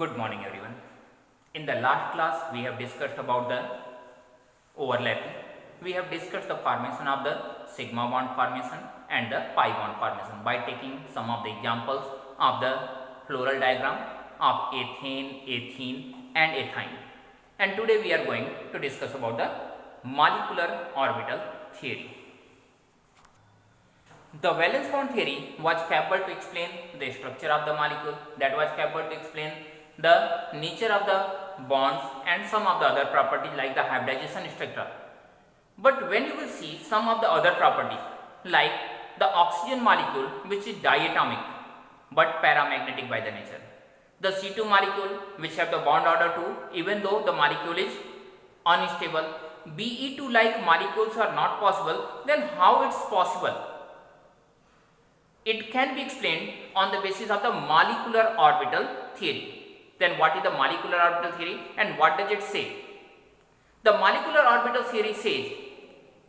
Good morning everyone. In the last class we have discussed about the overlapping. We have discussed the formation of the sigma bond formation and the pi bond formation by taking some of the examples of the floral diagram of ethane, ethene and ethine. And today we are going to discuss about the molecular orbital theory. The valence bond theory was capable to explain the structure of the molecule, that was capable to explain the nature of the bonds and some of the other properties like the hybridization structure. But when you will see some of the other properties like the oxygen molecule, which is diatomic but paramagnetic by the nature, the C2 molecule which have the bond order 2 even though the molecule is unstable, Be2 like molecules are not possible, then how it's possible? It can be explained on the basis of the molecular orbital theory. Then what is the molecular orbital theory and what does it say? The molecular orbital theory says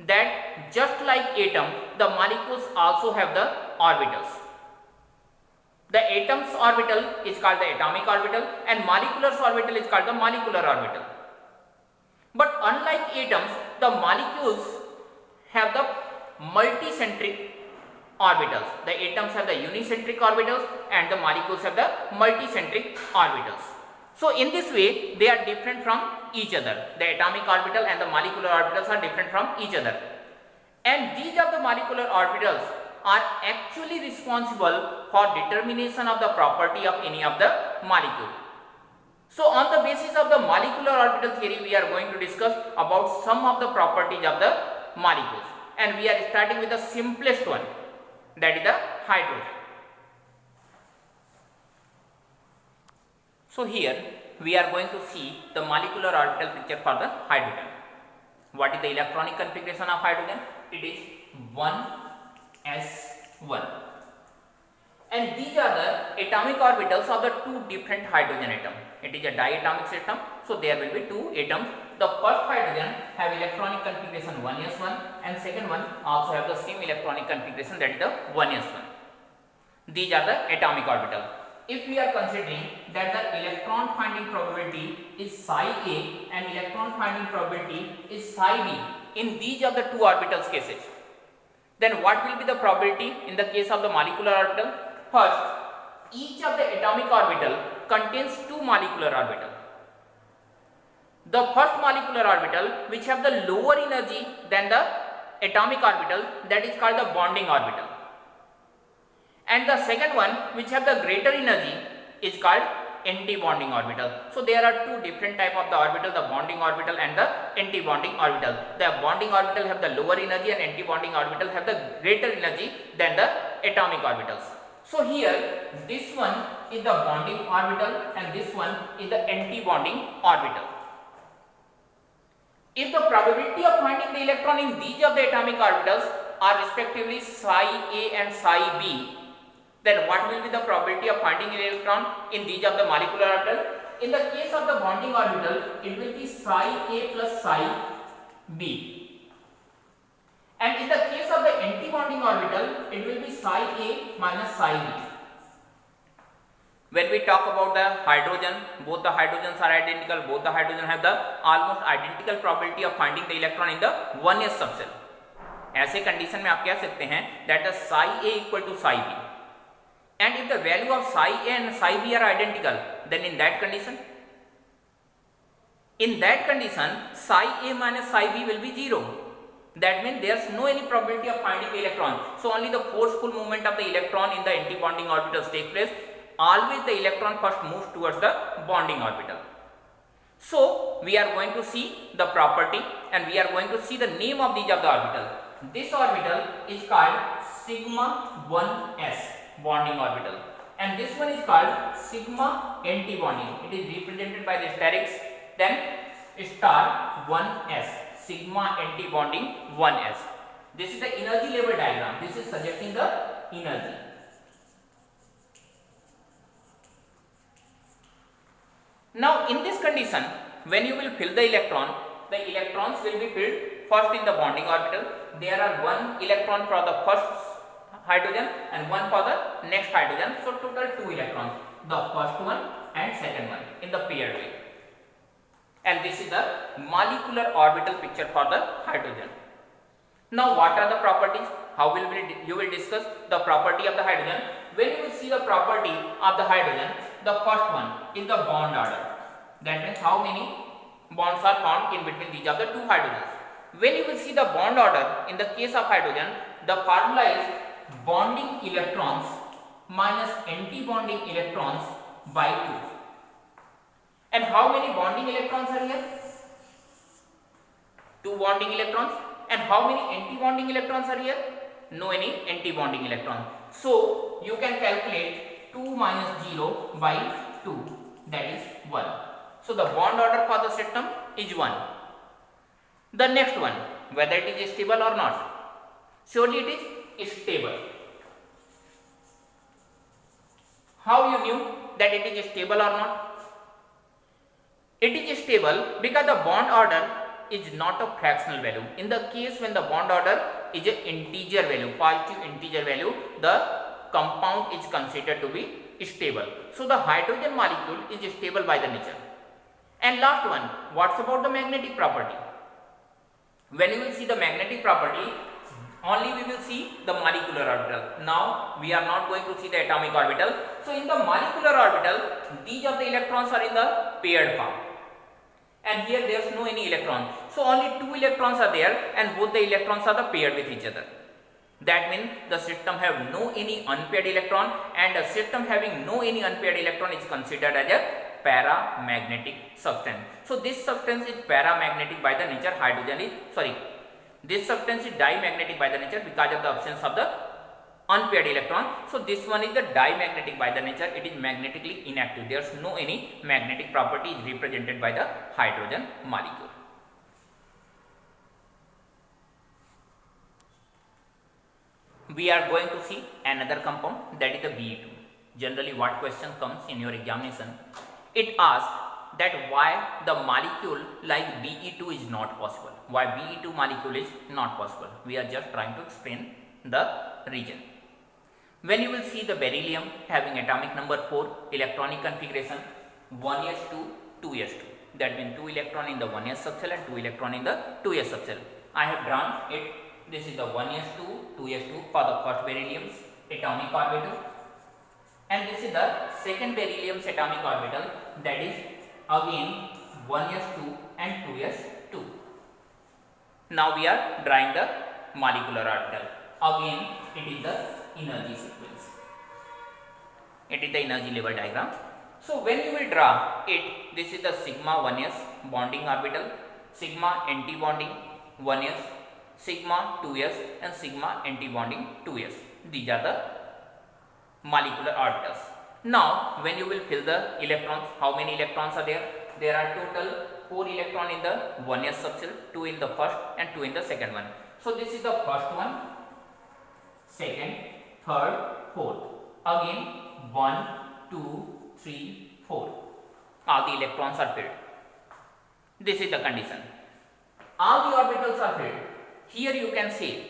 that just like atom, the molecules also have the orbitals. The atom's orbital is called the atomic orbital and molecular's orbital is called the molecular orbital. But unlike atoms, the molecules have the multicentric orbitals. The atoms have the unicentric orbitals and the molecules have the multicentric orbitals. So in this way they are different from each other. The atomic orbital and the molecular orbitals are different from each other. And these of the molecular orbitals are actually responsible for determination of the property of any of the molecule. So on the basis of the molecular orbital theory we are going to discuss about some of the properties of the molecules, and we are starting with the simplest one, that is the hydrogen. So here we are going to see the molecular orbital picture for the hydrogen. What is the electronic configuration of hydrogen? It is 1s1, and these are the atomic orbitals of the two different hydrogen atoms. It is a diatomic system, so there will be two atoms. The first hydrogen have electronic configuration 1s1 and second one also have the same electronic configuration, that is the 1s1. These are the atomic orbital. If we are considering that the electron finding probability is psi A and electron finding probability is psi B in these of the two orbitals cases, then what will be the probability in the case of the molecular orbital? First, each of the atomic orbital contains two molecular orbitals. The first molecular orbital which have the lower energy than the atomic orbital, that is called the bonding orbital, and the second one which have the greater energy is called anti-bonding orbital. So there are two different type of the orbital, the bonding orbital and the anti-bonding orbital. The bonding orbital have the lower energy and anti-bonding orbital have the greater energy than the atomic orbitals. So here this one is the bonding orbital and this one is the anti-bonding orbital. If the probability of finding the electron in these of the atomic orbitals are respectively psi A and psi B, then what will be the probability of finding an electron in these of the molecular orbital? In the case of the bonding orbital, it will be psi A plus psi B, and in the case of the anti-bonding orbital, it will be psi A minus psi B. When we talk about the hydrogen, both the hydrogens are identical, both the hydrogen have the almost identical probability of finding the electron in the 1s subshell. ऐसे condition में आप कह सकते हैं that the psi A equal to psi B, and if the value of psi A and psi B are identical, then in that condition psi A minus psi B will be 0. That means there is no any probability of finding the electron. So only the forceful movement of the electron in the anti-bonding orbitals take place. Always the electron first moves towards the bonding orbital. So we are going to see the property and we are going to see the name of these of the orbital. This orbital is called sigma 1s bonding orbital, and this one is called sigma anti-bonding. It is represented by the asterisk, then star 1s, sigma anti-bonding 1s. This is the energy level diagram. This is suggesting the energy. Now in this condition, when you will fill the electron, the electrons will be filled first in the bonding orbital. There are one electron for the first hydrogen and one for the next hydrogen, so total 2 electrons. The first one and second one in the paired way. And this is the molecular orbital picture for the hydrogen. Now what are the properties? How will you will discuss the property of the hydrogen? When you will see the property of the hydrogen, the first one is the bond order. That means how many bonds are found in between these of the two hydrogens. When you will see the bond order in the case of hydrogen, the formula is bonding electrons minus anti-bonding electrons by 2. And how many bonding electrons are here? 2 bonding electrons. And how many anti-bonding electrons are here? No any anti-bonding electron. So you can calculate 2 minus 0 by 2, that is 1. So the bond order for the system is 1. The next one, whether it is stable or not. Surely it is stable. How you knew that it is stable or not? It is stable because the bond order is not a fractional value. In the case when the bond order is an integer value, positive integer value, the compound is considered to be stable. So the hydrogen molecule is stable by the nature. And last one, what's about the magnetic property? When you will see the magnetic property, only we will see the molecular orbital. Now we are not going to see the atomic orbital. So in the molecular orbital, these of the electrons are in the paired form. And here there is no any electron. So only 2 electrons are there and both the electrons are the paired with each other. That means the system have no any unpaired electron, and a system having no any unpaired electron is considered as a paramagnetic substance. So this substance is paramagnetic by the nature. This substance is dimagnetic by the nature because of the absence of the unpaired electron. So this one is the dimagnetic by the nature. It is magnetically inactive. There is no any magnetic property is represented by the hydrogen molecule. We are going to see another compound, that is the BE2. Generally what question comes in your examination? It asks that why the molecule like BE2 is not possible. Why BE2 molecule is not possible. We are just trying to explain the reason. When you will see the beryllium having atomic number 4, electronic configuration 1s2, 2s2. That means 2 electron in the 1s subshell and 2 electron in the 2s subshell. I have drawn it. This is the 1s2, 2s2 for the first beryllium's atomic orbital. And this is the second beryllium's atomic orbital, that is again 1s2 and 2s2. Now we are drawing the molecular orbital. Again it is the energy sequence. It is the energy level diagram. So when you will draw it, this is the sigma 1s bonding orbital, sigma anti-bonding 1s, sigma 2s and sigma anti-bonding 2s. These are the molecular orbitals. Now when you will fill the electrons, how many electrons are there? There are total 4 electrons in the 1s subshell, 2 in the first and 2 in the second one. So this is the first one, second, third, fourth. Again 1, 2, 3, 4. All the electrons are filled. This is the condition. All the orbitals are filled. Here you can see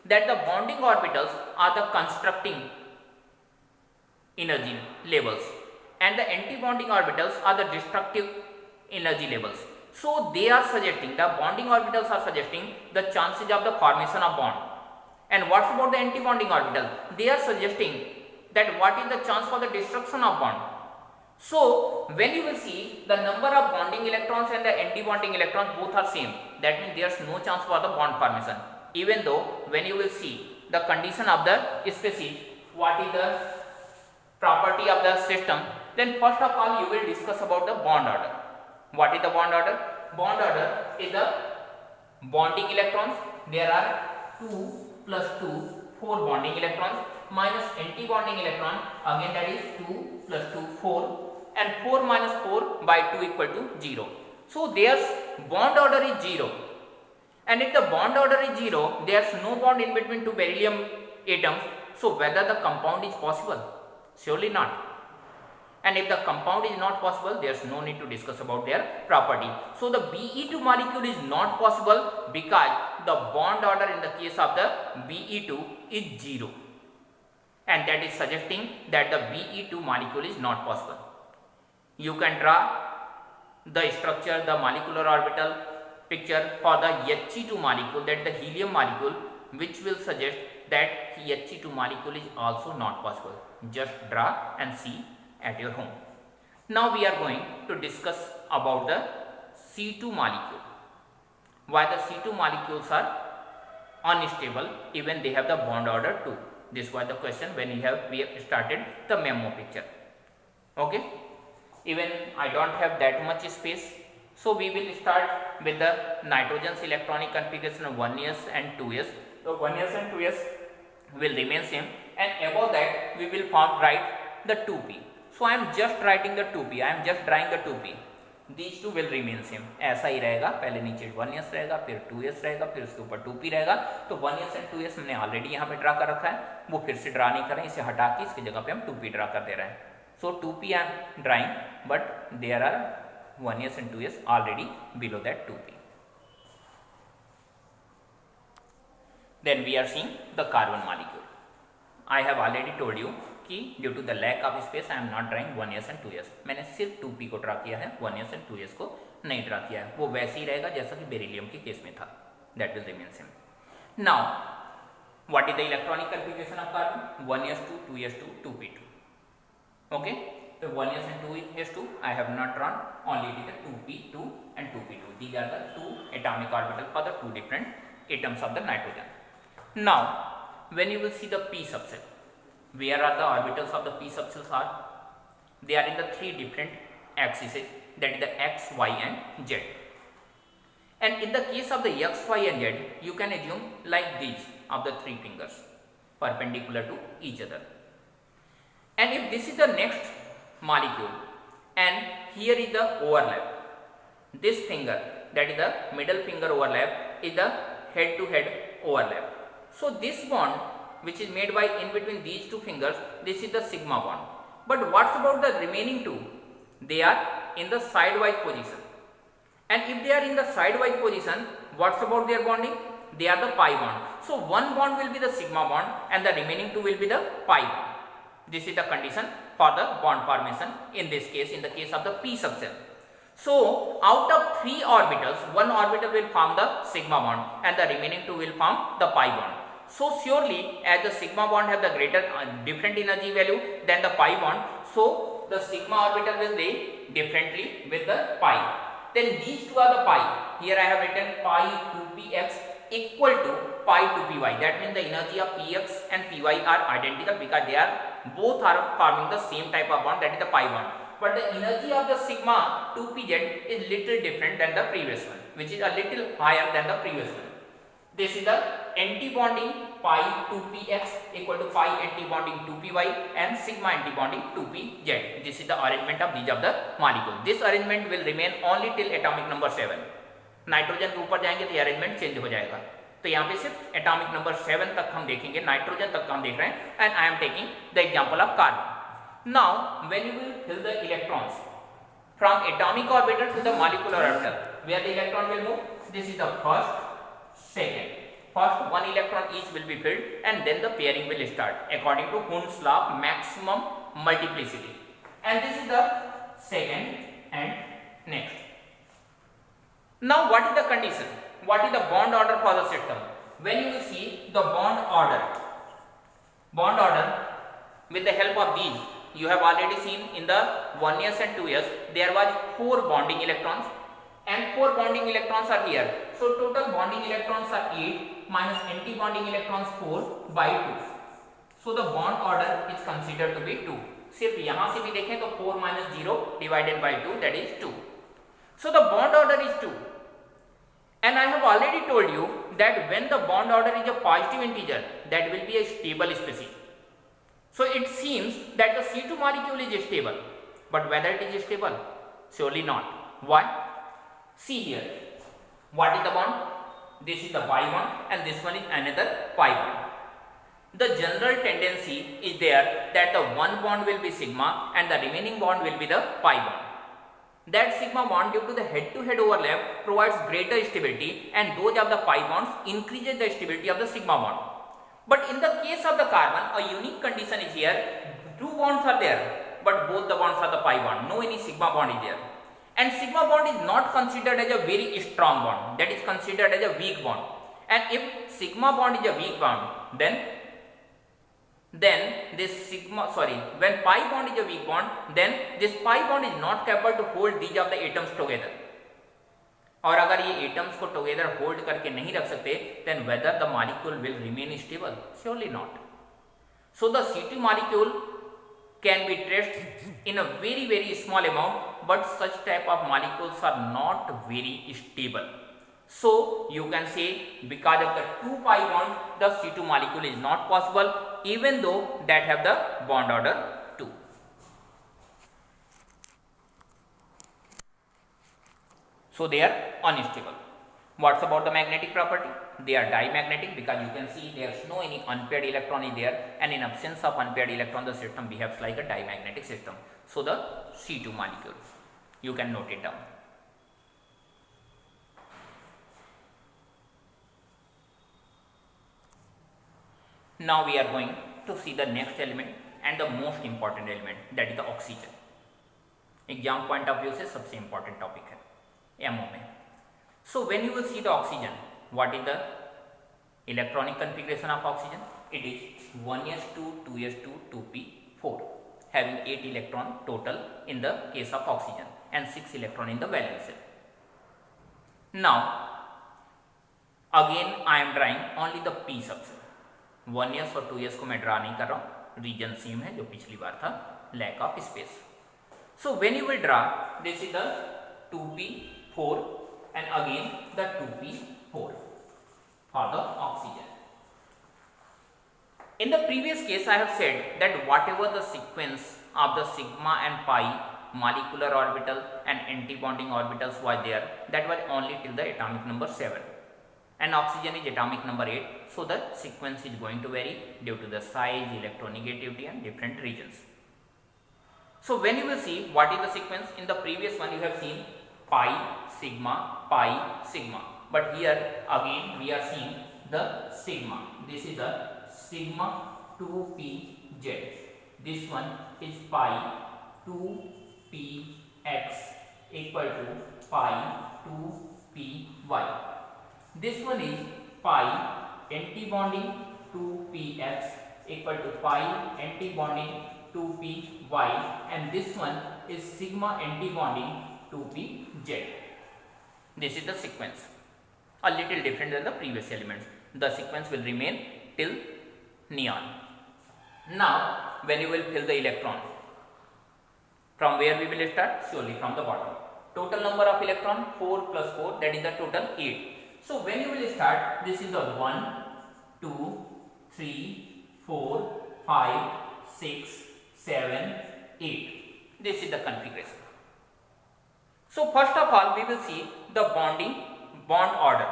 that the bonding orbitals are the constructing energy levels and the anti-bonding orbitals are the destructive energy levels. So they are suggesting, the bonding orbitals are suggesting the chances of the formation of bond. And what's about the anti-bonding orbital? They are suggesting that what is the chance for the destruction of bond. So when you will see the number of bonding electrons and the anti-bonding electrons both are same, that means there is no chance for the bond formation. Even though when you will see the condition of the species, what is the property of the system, then first of all you will discuss about the bond order. What is the bond order? Bond order is the bonding electrons. There are 2 plus 2, 4 bonding electrons minus anti-bonding electron, again that is 2 plus 2, 4, and 4 minus 4 by 2 equal to 0. So their bond order is 0, and if the bond order is 0, there is no bond in between two beryllium atoms. So whether the compound is possible? Surely not. And if the compound is not possible, there is no need to discuss about their property. So the BE2 molecule is not possible because the bond order in the case of the BE2 is 0, and that is suggesting that the BE2 molecule is not possible. you can draw the structure, the molecular orbital picture for the He2 molecule, that the helium molecule, which will suggest that He2 molecule is also not possible. Just draw and see at your home. Now we are going to discuss about the C2 molecule. Why the C2 molecules are unstable even they have the bond order 2. This was the question when we have started the memo picture. Okay, even I don't have that much space, so we will start with the nitrogen's electronic configuration of 1s and 2s. So 1s and 2s will remain same, and above that we will write the 2p. So I am just writing the 2p, I am just drawing the 2p. These two will remain same. ऐसा ही रहेगा, पहले नीचे 1s रहेगा, फिर 2s रहेगा, फिर उसके ऊपर 2p रहेगा. तो 1s and 2s हमने ऑलरेडी यहाँ पे ड्रा कर रखा है, वो फिर से ड्रा नहीं कर रहे हैं, इसे हटा के इसकी जगह पे हम 2p ड्रा कर दे रहे हैं. So 2p I am drawing, but there are 1s and 2s already below that 2p. Then we are seeing the carbon molecule. I have already told you कि due to the lack of space I am not drawing 1s and 2s. मैंने सिर्फ 2p को draw किया है, 1s and 2s को नहीं draw किया है. वो वैसे ही रहेगा जैसा कि बेरिलियम के केस में था. That will remain same. Now what is the electronic configuration of carbon? 1s2 2s2 2p2. Okay, तो 1s and 2s2 I have not drawn, only it is the 2p2 and 2p2. These are the two atomic orbitals for the two different atoms of the nitrogen. Now when you will see the p subshell, where are the orbitals of the p subshells are? They are in the three different axes, that is the x, y and z. And in the case of the x, y and z, you can assume like these of the three fingers perpendicular to each other. And if this is the next molecule and here is the overlap, this finger, that is the middle finger overlap, is the head to head overlap. So this bond which is made by in between these two fingers, this is the sigma bond. But what's about the remaining two? They are in the sidewise position. And if they are in the sidewise position, what's about their bonding? They are the pi bond. So one bond will be the sigma bond and the remaining two will be the pi bond. This is the condition for the bond formation in this case, in the case of the p subshell. So out of three orbitals, one orbital will form the sigma bond and the remaining two will form the pi bond. So surely as the sigma bond have the greater different energy value than the pi bond, so the sigma orbital will be differently with the pi. Then these two are the pi. Here I have written pi 2px equal to pi 2py. That means the energy of px and py are identical because they are both are forming the same type of bond, that is the pi bond. But the energy of the sigma 2pz is little different than the previous one, which is a little higher than the previous one. This is the anti-bonding pi 2px equal to pi anti-bonding 2py and sigma anti-bonding 2pz. This is the arrangement of these of the molecule. This arrangement will remain only till atomic number 7. Nitrogen के ऊपर जाएंगे तो ये arrangement change हो जाएगा. तो यहाँ पे सिर्फ एटॉमिक नंबर 7 तक हम देखेंगे, नाइट्रोजन तक हम देख रहे हैं. And I am taking the example of carbon. Now when you will fill the electrons from atomic orbital to the molecular orbital, where the electron will move, this is the first, second. First one electron each will be filled and then the pairing will start according to Hund's law of maximum multiplicity. And this is the second and next. Now what is the condition? What is the bond order for the system? When you will see the bond order with the help of these, you have already seen in the 1s and 2s there was 4 bonding electrons and 4 bonding electrons are here. So total bonding electrons are 8 minus anti-bonding electrons 4 by 2. So the bond order is considered to be 2. सिर्फ यहाँ से भी देखें तो 4 minus 0 divided by 2, that is 2. So the bond order is 2. And I have already told you that when the bond order is a positive integer, that will be a stable species. So it seems that the C2 molecule is stable, but whether it is stable? Surely not. Why? See here. What is the bond? This is the pi bond and this one is another pi bond. The general tendency is there that the one bond will be sigma and the remaining bond will be the pi bond. That sigma bond due to the head to head overlap provides greater stability and those of the pi bonds increases the stability of the sigma bond. But in the case of the carbon, a unique condition is here. Two bonds are there. but both the bonds are the pi bond. No any sigma bond is there. And sigma bond is not considered as a very strong bond. That is considered as a weak bond. And if sigma bond is a weak bond, then when pi bond is a weak bond, then this pi bond is not capable to hold these of the atoms together. और अगर ये atoms को together hold करके नहीं रख सकते, then whether the molecule will remain stable? Surely not. So the C2 molecule can be traced in a very small amount, but such type of molecules are not very stable. So you can say because of the 2 pi bond, the C2 molecule is not possible, even though that have the bond order 2. So they are unstable. What's about the magnetic property? They are dimagnetic because you can see there is no any unpaired electron is there, and in absence of unpaired electron the system behaves like a dimagnetic system. So the C2 molecule, you can note it down. Now we are going to see the next element and the most important element, that is the oxygen. Exam point of view से सबसे important topic है MO में. So when you will see the oxygen, what is the electronic configuration of oxygen? It is 1s2, 2s2, 2p4, having 8 electron total in the case of oxygen and 6 electron in the valence shell. Now again I am drawing only the p subshell. 1s और 2s को मैं draw नहीं कर रहा हूँ, reason same है जो पिछली बार था, lack of space. So when you will draw, this is the 2p4 and again the 2p4 for the oxygen. In the previous case I have said that whatever the sequence of the sigma and pi molecular orbital and anti-bonding orbitals was there, that was only till the atomic number 7, and oxygen is atomic number 8, so the sequence is going to vary due to the size, electronegativity and different regions. So when you will see what is the sequence, in the previous one you have seen pi, sigma, but here again we are seeing the sigma. This is the sigma 2pz, this one is pi 2px equal to pi 2py, this one is pi antibonding 2px equal to pi antibonding 2py, and this one is sigma antibonding 2pz. This is the sequence, a little different than the previous elements. The sequence will remain till neon. Now when you will fill the electron, from where we will start? Surely from the bottom. Total number of electron 4 plus 4, that is the total 8. So when you will start, this is the 1, 2, 3, 4, 5, 6, 7, 8. This is the configuration. So first of all we will see the bond order.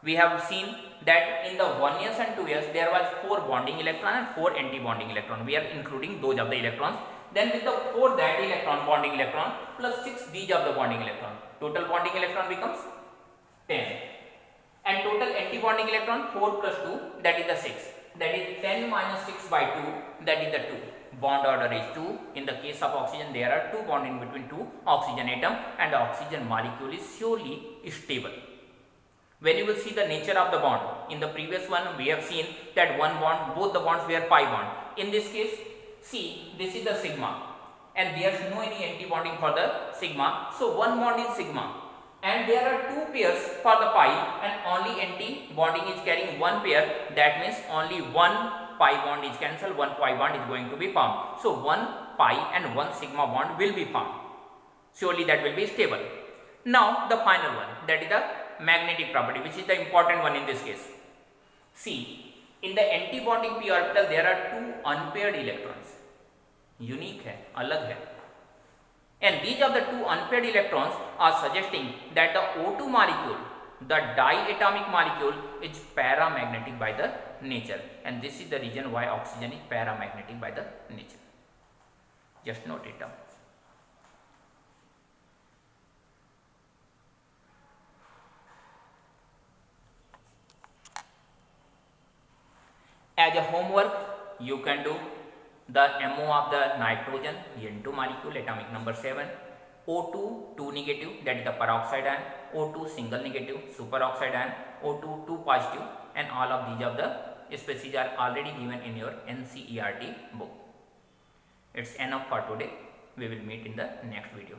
We have seen that in the 1s and 2s there was 4 bonding electron and 4 anti-bonding electron. We are including those of the electrons. Then with the 4 that electron bonding electron plus 6 these of the bonding electron, total bonding electron becomes 10. And total anti-bonding electron 4 plus 2, that is the 6. That is 10 minus 6 by 2, that is the 2. Bond order is 2. In the case of oxygen there are 2 bonds in between 2 oxygen atom, and the oxygen molecule is surely stable. When you will see the nature of the bond, in the previous one we have seen that one bond, both the bonds were pi bond. In this case, see, this is the sigma and there is no any anti-bonding for the sigma, so one bond is sigma, and there are 2 pairs for the pi and only anti-bonding is carrying 1 pair. That means only 1 pi bond is cancelled, 1 pi bond is going to be formed. So 1 pi and 1 sigma bond will be formed. Surely that will be stable. Now the final one, that is the magnetic property, which is the important one in this case. See, in the anti-bonding p orbital there are 2 unpaired electrons. Unique है, अलग है. And these of the 2 unpaired electrons are suggesting that the O2 molecule, the diatomic molecule, is paramagnetic by the nature, and this is the reason why oxygen is paramagnetic by the nature. Just note it down. As a homework, you can do the MO of the nitrogen, N2 molecule, atomic number 7, O2 2 negative, that is the peroxide ion, O2 single negative, superoxide ion, O2 2 positive, and all of these of the species are already given in your NCERT book. It's enough for today. We will meet in the next video.